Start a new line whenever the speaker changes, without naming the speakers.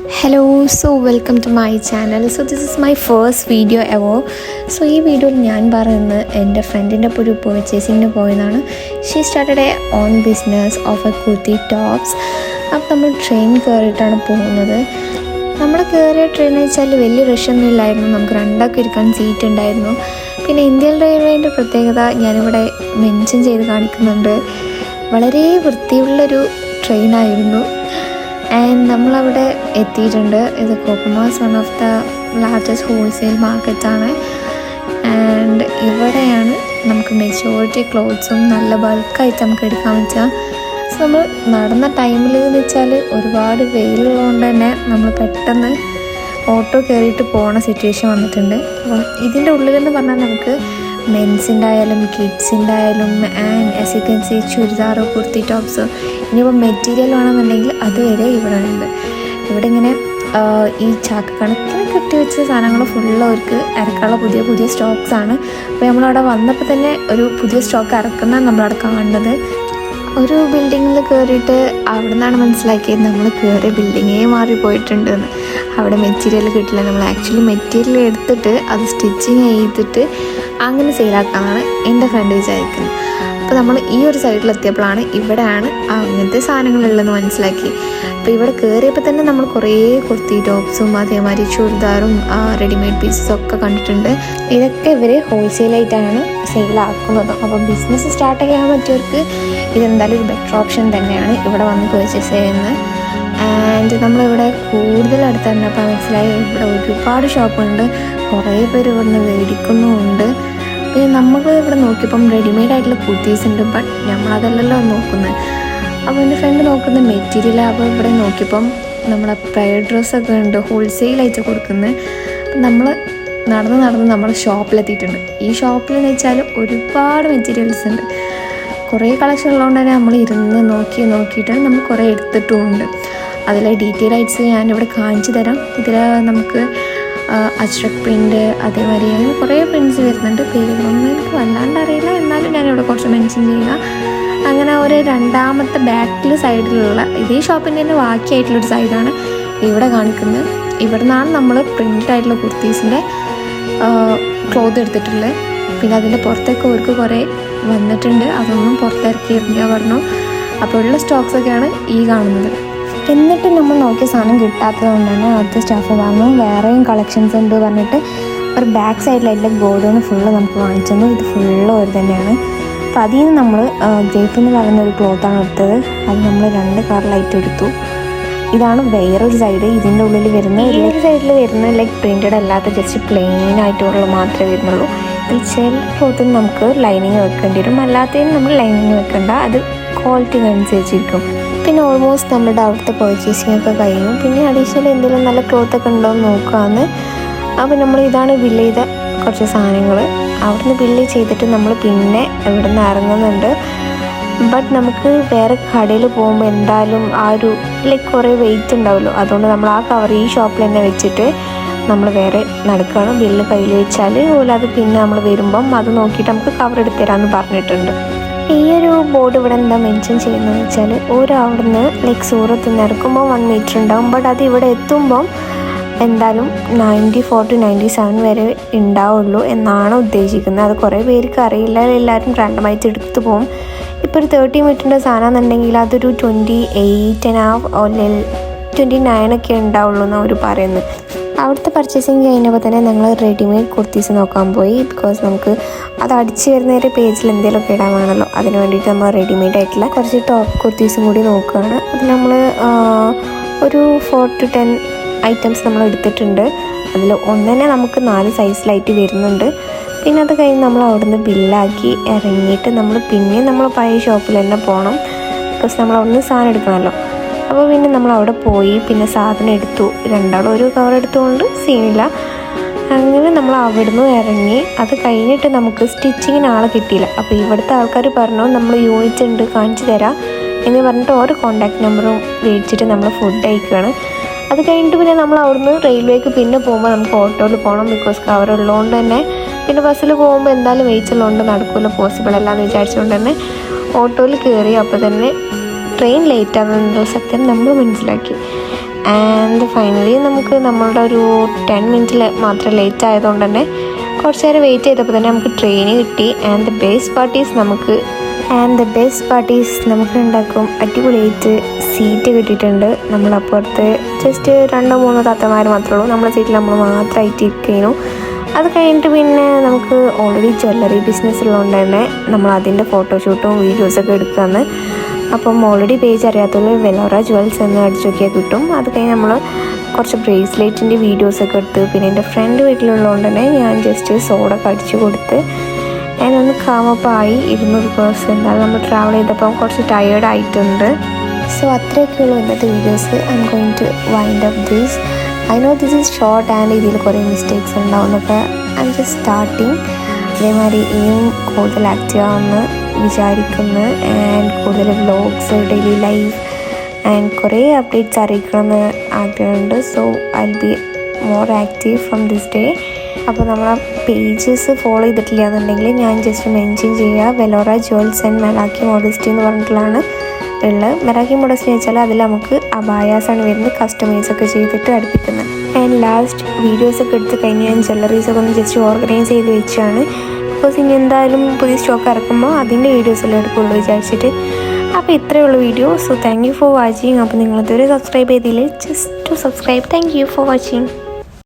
Hello, so welcome to my channel. So this is my first video ever. So ഈ വീഡിയോയിൽ ഞാൻ പറയുന്നത് എൻ്റെ ഫ്രണ്ടിൻ്റെ ഒരു പർച്ചേസിങ്ങിന് പോയതാണ്. She started A own business of A kurti tops. അപ്പോൾ നമ്മൾ ട്രെയിൻ കയറിയിട്ടാണ് പോകുന്നത്. നമ്മൾ കയറിയ ട്രെയിൻ എന്ന് വെച്ചാൽ വലിയ റഷൊന്നും ഇല്ലായിരുന്നു. നമുക്ക് രണ്ടൊക്കെ ഇരിക്കാൻ സീറ്റ് ഉണ്ടായിരുന്നു. പിന്നെ ഇന്ത്യൻ റെയിൽവേൻ്റെ പ്രത്യേകത ഞാനിവിടെ മെൻഷൻ ചെയ്ത് കാണിക്കുന്നുണ്ട്. വളരെ വൃത്തിയുള്ളൊരു ട്രെയിനായിരുന്നു. ആൻഡ് നമ്മളവിടെ എത്തിയിട്ടുണ്ട്. ഇത് കോക്കമാസ് one of the largest wholesale മാർക്കറ്റാണ്. ആൻഡ് ഇവിടെയാണ് നമുക്ക് മെജോറിറ്റി ക്ലോത്ത്സും നല്ല ബൾക്കായിട്ട് നമുക്ക് എടുക്കാൻ പറ്റുക. സോ നമ്മൾ നടന്ന ടൈമിൽ എന്ന് വെച്ചാൽ ഒരുപാട് വെയിലുള്ളതുകൊണ്ട് തന്നെ നമ്മൾ പെട്ടെന്ന് ഓട്ടോ കയറിയിട്ട് പോകുന്ന സിറ്റുവേഷൻ വന്നിട്ടുണ്ട്. അപ്പം ഇതിൻ്റെ ഉള്ളിലെന്ന് പറഞ്ഞാൽ നമുക്ക് മെൻസിൻ്റെ ആയാലും കിഡ്സിൻ്റെ ആയാലും and as you can see ചുരിദാറോ കുർത്തി ടോപ്സ് ഇനിയിപ്പോൾ മെറ്റീരിയൽ വേണമെന്നുണ്ടെങ്കിൽ അതുവരെ ഇവിടെ ഉണ്ട്. ഇവിടെ ഇങ്ങനെ ഈ ചാക്ക് കണക്കിന് കെട്ടി വെച്ച സാധനങ്ങൾ ഫുള്ള് അവർക്ക് ഇറക്കാനുള്ള പുതിയ പുതിയ സ്റ്റോക്സാണ്. അപ്പോൾ നമ്മളവിടെ വന്നപ്പോൾ തന്നെ ഒരു പുതിയ സ്റ്റോക്ക് ഇറക്കുന്ന നമ്മളവിടെ കാണുന്നത്. ഒരു ബിൽഡിങ്ങിൽ കയറിയിട്ട് അവിടെ നിന്നാണ് മനസ്സിലാക്കിയത് നമ്മൾ കയറിയ ബിൽഡിങ്ങേ മാറിപ്പോയിട്ടുണ്ടെന്ന്. അവിടെ മെറ്റീരിയൽ കിട്ടില്ല. നമ്മൾ ആക്ച്വലി മെറ്റീരിയൽ എടുത്തിട്ട് അത് സ്റ്റിച്ചിങ് ചെയ്തിട്ട് അങ്ങനെ സെയിലാക്കാനാണ് എൻ്റെ ഫ്രണ്ട് വിചാരിക്കുന്നത്. അപ്പോൾ നമ്മൾ ഈ ഒരു സൈഡിലെത്തിയപ്പോഴാണ് ഇവിടെയാണ് അങ്ങനത്തെ സാധനങ്ങളുള്ളതെന്ന് മനസ്സിലാക്കി. അപ്പോൾ ഇവിടെ കയറിയപ്പോൾ തന്നെ നമ്മൾ കുറേ കുർത്തി ടോപ്സും അതേമാതിരി ചുരിദാറും റെഡിമെയ്ഡ് പീസസും ഒക്കെ കണ്ടിട്ടുണ്ട്. ഇതൊക്കെ ഇവർ ഹോൾസെയിലായിട്ടാണ് സെയിലാക്കുന്നത്. അപ്പോൾ ബിസിനസ് സ്റ്റാർട്ട് ചെയ്യാൻ പറ്റിയവർക്ക് ഇതെന്തായാലും ഒരു ബെറ്റർ ഓപ്ഷൻ തന്നെയാണ് ഇവിടെ വന്ന് പർച്ചേസ് ചെയ്യുന്നത്. ആൻഡ് നമ്മളിവിടെ കൂടുതൽ അടുത്ത് തന്നപ്പോൾ മനസ്സിലായി ഇവിടെ ഒരുപാട് ഷോപ്പുണ്ട്. കുറേ പേര് ഇവിടുന്ന് മേടിക്കുന്നുമുണ്ട്. പിന്നെ നമുക്ക് ഇവിടെ നോക്കിയപ്പം റെഡിമെയ്ഡ് ആയിട്ടുള്ള കുർത്തീസ് ഉണ്ട്. ബട്ട് നമ്മളതല്ലല്ലോ നോക്കുന്നത്. അപ്പോൾ എൻ്റെ ഫ്രണ്ട് നോക്കുന്ന മെറ്റീരിയൽ. അപ്പോൾ ഇവിടെ നോക്കിയപ്പം നമ്മളെ പ്രയർ ഡ്രസ്സൊക്കെ ഉണ്ട് ഹോൾസെയിലായിട്ട് കൊടുക്കുന്നത്. നമ്മൾ നടന്ന് നമ്മൾ ഷോപ്പിലെത്തിയിട്ടുണ്ട്. ഈ ഷോപ്പിലെന്ന് വെച്ചാൽ ഒരുപാട് മെറ്റീരിയൽസ് ഉണ്ട്. കുറേ കളക്ഷൻ ഉള്ളതുകൊണ്ട് തന്നെ നമ്മൾ ഇരുന്ന് നോക്കിയിട്ട് നമ്മൾ കുറേ എടുത്തിട്ടുമുണ്ട്. അതിലെ ഡീറ്റെയിൽ ആയിട്ട് ഞാനിവിടെ കാണിച്ചു തരാം. ഇതിൽ നമുക്ക് അജ്രക് പ്രിൻ്റ് അതേമാതിരി അങ്ങനെ കുറേ പ്രിൻറ്റ്സ് വരുന്നുണ്ട്. പേരുകളൊന്നും എനിക്ക് വല്ലാണ്ട് അറിയില്ല, എന്നാലും ഞാനിവിടെ കുറച്ച് മെൻഷൻ ചെയ്യുക. അങ്ങനെ ഒരു രണ്ടാമത്തെ ബാക്കിൽ സൈഡിലുള്ള ഇതേ ഷോപ്പിൻ്റെ തന്നെ ബാക്കിയായിട്ടുള്ളൊരു സൈഡാണ് ഇവിടെ കാണിക്കുന്നത്. ഇവിടെ നിന്നാണ് നമ്മൾ പ്രിൻ്റഡ് ആയിട്ടുള്ള കുർത്തീസിൻ്റെ ക്ലോത്ത് എടുത്തിട്ടുള്ളത്. പിന്നെ അതിൻ്റെ പുറത്തേക്ക് അവർക്ക് കുറേ വന്നിട്ടുണ്ട്. അതൊന്നും പുറത്തിറക്കിയിരുന്നില്ല പറഞ്ഞു. അപ്പോൾ ഉള്ള സ്റ്റോക്സൊക്കെയാണ് ഈ കാണുന്നത്. എന്നിട്ട് നമ്മൾ നോക്കിയ സാധനം കിട്ടാത്തത് കൊണ്ടാണ് അടുത്ത സ്റ്റാഫ് പറഞ്ഞു വേറെയും കളക്ഷൻസ് ഉണ്ട് പറഞ്ഞിട്ട് ഒരു ബാക്ക് സൈഡിലായിട്ടുള്ള ഗോഡൗൺ ഫുള്ള് നമുക്ക് വാങ്ങിച്ചു തന്നു. ഇത് ഫുള്ള് ഒരു തന്നെയാണ്. അപ്പോൾ അതിൽ നിന്ന് നമ്മൾ ഗ്രേപ്പ് എന്ന് പറയുന്ന ഒരു ക്ലോത്താണ് എടുത്തത്. അത് നമ്മൾ 2 കളറിലായിട്ട് എടുത്തു. ഇതാണ് വേറൊരു സൈഡ്. ഇതിൻ്റെ ഉള്ളിൽ വരുന്നത് ഈ ഒരു സൈഡിൽ വരുന്നത് ലൈക്ക് പ്രിൻറ്റഡ് അല്ലാത്ത ജസ്റ്റ് പ്ലെയിൻ ആയിട്ടുള്ള മാത്രമേ വരുന്നുള്ളൂ. ഇതിൽ ചില ക്ലോത്തിന് നമുക്ക് ലൈനിങ് വെക്കേണ്ടി വരും, അല്ലാത്തതിന് നമ്മൾ ലൈനിങ് വെക്കേണ്ട. അത് ക്വാളിറ്റിക്ക് അനുസരിച്ചിരിക്കും. പിന്നെ ഓൾമോസ്റ്റ് നമ്മുടെ അവിടുത്തെ പർച്ചേസിങ് ഒക്കെ കഴിയും. പിന്നെ അഡീഷണൽ എന്തെങ്കിലും നല്ല ക്ലോത്തൊക്കെ ഉണ്ടോ എന്ന് നോക്കാമെന്ന്. അപ്പോൾ നമ്മൾ ഇതാണ് ബില്ല് ചെയ്ത കുറച്ച് സാധനങ്ങൾ. അവിടുന്ന് ബില്ല് ചെയ്തിട്ട് നമ്മൾ പിന്നെ ഇവിടെ നിന്ന് ഇറങ്ങുന്നുണ്ട്. ബട്ട് നമുക്ക് വേറെ കടയിൽ പോകുമ്പോൾ എന്തായാലും ആ ഒരു ലൈക്ക് കുറേ വെയിറ്റ് ഉണ്ടാവുമല്ലോ. അതുകൊണ്ട് നമ്മൾ ആ കവർ ഈ ഷോപ്പിൽ തന്നെ വെച്ചിട്ട് നമ്മൾ വേറെ നടക്കുകയാണ്. ബില്ല് കയ്യിൽ വെച്ചാൽ പോലും അത് പിന്നെ നമ്മൾ വരുമ്പം അത് നോക്കിയിട്ട് നമുക്ക് കവർ എടുത്ത് തരാമെന്ന് പറഞ്ഞിട്ടുണ്ട്. ഈ ഒരു ബോർഡ് ഇവിടെ എന്താ മെൻഷൻ ചെയ്യുന്നതെന്ന് വെച്ചാൽ അവിടുന്ന് ലൈക്ക് സൂറത്ത് നിന്ന് ഇറക്കുമ്പോൾ 1 മീറ്റർ ഉണ്ടാവും. ബട്ട് അത് ഇവിടെ എത്തുമ്പം എന്തായാലും 94 to 97 വരെ ഉണ്ടാവുള്ളൂ എന്നാണ് ഉദ്ദേശിക്കുന്നത്. അത് കുറേ പേർക്ക് അറിയില്ല, എല്ലാവരും റാൻഡമായിട്ട് എടുത്തു പോകും. ഇപ്പോൾ ഒരു 30 മീറ്ററിൻ്റെ സാധനം എന്നുണ്ടെങ്കിൽ അതൊരു 28.5 അല്ലെങ്കിൽ 29 ഒക്കെ ഉണ്ടാവുള്ളൂ എന്നാണ് അവർ പറയുന്നത്. അവിടുത്തെ പർച്ചേസിങ് കഴിഞ്ഞപ്പോൾ തന്നെ ഞങ്ങൾ റെഡിമെയ്ഡ് കുർത്തീസ് നോക്കാൻ പോയി. ബിക്കോസ് നമുക്ക് അത് അടിച്ച് വരുന്നവരെ പേജിൽ എന്തെങ്കിലുമൊക്കെ ഇടാൻ വേണമല്ലോ. അതിന് വേണ്ടിയിട്ട് നമ്മൾ റെഡിമെയ്ഡ് ആയിട്ടുള്ള കുറച്ച് ടോപ്പ് കുർത്തീസും കൂടി നോക്കുകയാണ്. അത് നമ്മൾ ഒരു 4 to 10 ഐറ്റംസ് നമ്മൾ എടുത്തിട്ടുണ്ട്. അതിൽ ഒന്നെ നമുക്ക് 4 സൈസിലായിട്ട് വരുന്നുണ്ട്. പിന്നെ അത് കഴിഞ്ഞ് നമ്മൾ അവിടുന്ന് ബില്ലാക്കി ഇറങ്ങിയിട്ട് നമ്മൾ പഴയ ഷോപ്പിൽ തന്നെ പോകണം. ബിക്കോസ് നമ്മൾ അവിടുന്ന് സാധനം എടുക്കണമല്ലോ. അപ്പോൾ പിന്നെ നമ്മൾ അവിടെ പോയി പിന്നെ സാധനം എടുത്തു. രണ്ടാളും ഒരു കവർ എടുത്തുകൊണ്ട് സീനില്ല. അങ്ങനെ നമ്മൾ അവിടുന്ന് ഇറങ്ങി. അത് കഴിഞ്ഞിട്ട് നമുക്ക് സ്റ്റിച്ചിങ്ങിന് ആളെ കിട്ടിയില്ല. അപ്പോൾ ഇവിടുത്തെ ആൾക്കാർ പറഞ്ഞു നമ്മൾ യൂണിറ്റ് ഉണ്ട് കാണിച്ചു തരാം എന്ന് പറഞ്ഞിട്ട് ഓരോ കോൺടാക്ട് നമ്പറും മേടിച്ചിട്ട് നമ്മൾ ഫുഡ് കഴിക്കുകയാണ്. അത് കഴിഞ്ഞിട്ട് പിന്നെ നമ്മൾ അവിടുന്ന് റെയിൽവേക്ക് പിന്നെ പോകുമ്പോൾ നമുക്ക് ഓട്ടോയിൽ പോകണം. ബിക്കോസ് കവർ ഉള്ളതുകൊണ്ട് തന്നെ പിന്നെ ബസ്സിൽ പോകുമ്പോൾ എന്തായാലും വെയിച്ചുള്ളതുകൊണ്ട് നടക്കില്ല, പോസിബിൾ അല്ല എന്ന് വിചാരിച്ചുകൊണ്ട് തന്നെ ഓട്ടോയിൽ കയറി. അപ്പോൾ തന്നെ ട്രെയിൻ ലേറ്റ് ആകുന്ന സത്യം നമ്മൾ മനസ്സിലാക്കി. ആൻഡ് ഫൈനലി നമുക്ക് നമ്മളുടെ ഒരു 10 മിനിറ്റിൽ മാത്രം ലേറ്റ് ആയതുകൊണ്ട് തന്നെ കുറച്ച് നേരം വെയിറ്റ് ചെയ്തപ്പോൾ തന്നെ നമുക്ക് ട്രെയിൻ കിട്ടി. ആൻഡ് ദ ബെസ്റ്റ് പാർട്ടീസ് നമുക്ക് ഉണ്ടാക്കും അടിപൊളിയായിട്ട് സീറ്റ് കിട്ടിയിട്ടുണ്ട്. നമ്മളപ്പുറത്ത് ജസ്റ്റ് 2-3 താത്തമാർ മാത്രമേ ഉള്ളൂ, നമ്മുടെ സീറ്റിൽ നമ്മൾ മാത്രമായിട്ട് ഇരിക്കുന്നു. അത് കഴിഞ്ഞിട്ട് പിന്നെ നമുക്ക് ഓൾറെഡി ജ്വല്ലറി ബിസിനസ് ഉള്ളതുകൊണ്ട് തന്നെ നമ്മൾ അതിൻ്റെ ഫോട്ടോഷൂട്ടും വീഡിയോസൊക്കെ എടുക്കുകയാണ്. അപ്പം ഓൾറെഡി പേജ് അറിയാത്തവർ വെലോറ ജ്വൽസ് എന്ന് അടിച്ചു നോക്കിയാൽ കിട്ടും. അത് കഴിഞ്ഞ് നമ്മൾ കുറച്ച് ബ്രേസ്ലെറ്റിൻ്റെ വീഡിയോസൊക്കെ എടുത്ത്, പിന്നെ എൻ്റെ ഫ്രണ്ട് വീട്ടിലുള്ളതുകൊണ്ട് തന്നെ ഞാൻ ജസ്റ്റ് സോഡൊക്കെ അടിച്ചു കൊടുത്ത് അതിനൊന്ന് കാമപ്പായി ഇരുന്നു. ബിക്കോസ് എന്തായാലും നമ്മൾ ട്രാവൽ ചെയ്തപ്പോൾ കുറച്ച് ടയേർഡ് ആയിട്ടുണ്ട്. സോ അത്രയൊക്കെയുള്ളൂ ഇന്നത്തെ videos. I'm going to wind up this. I know this is short and ഇതിൽ കുറേ മിസ്റ്റേക്സ് ഉണ്ടാവുന്നൊക്കെ. I'm just starting. അതേമാതിരി ഇനിയും കൂടുതൽ ആക്റ്റീവ് ആവുമെന്ന് വിചാരിക്കുന്നു. ആൻഡ് കൂടുതൽ വ്ലോഗ്സ്, ഡെയിലി ലൈഫ് ആൻഡ് കുറേ അപ്ഡേറ്റ്സ് അറിയിക്കണമെന്ന് ആഗ്രഹമുണ്ട്. So I will be more active from this day. അപ്പോൾ നമ്മളെ പേജസ് ഫോളോ ചെയ്തിട്ടില്ല എന്നുണ്ടെങ്കിൽ ഞാൻ ജസ്റ്റ് മെൻഷൻ ചെയ്യുക. വെലോറ ജ്വൽസ് ആൻഡ് മെറാക്കി മോഡസ്റ്റി എന്ന് പറഞ്ഞിട്ടുള്ളതാണ് ഉള്ളത്. മെറാക്കി മോഡസ്റ്റി എന്ന് വെച്ചാൽ അതിൽ നമുക്ക് അബായാസാണ് വരുന്നത്, കസ്റ്റമൈസൊക്കെ ചെയ്തിട്ട് അടുപ്പിക്കുന്നത്. ആൻഡ് ലാസ്റ്റ് വീഡിയോസൊക്കെ എടുത്ത് കഴിഞ്ഞ് ഞാൻ ജ്വല്ലറീസൊക്കെ ഒന്ന് ജസ്റ്റ് ഓർഗനൈസ് ചെയ്ത് വെച്ചാണ്. ബിക്കോസ് ഇനി എന്തായാലും പുതിയ സ്റ്റോക്ക് ഇറക്കുമ്പോൾ അതിൻ്റെ വീഡിയോസെല്ലാം എടുക്കുള്ളൂ വിചാരിച്ചിട്ട്. അപ്പോൾ ഇത്രയേ ഉള്ളൂ video. So thank you for watching. അപ്പോൾ നിങ്ങളിതുവരെ സബ്സ്ക്രൈബ് ചെയ്തില്ലേ, just to subscribe. Thank you for watching.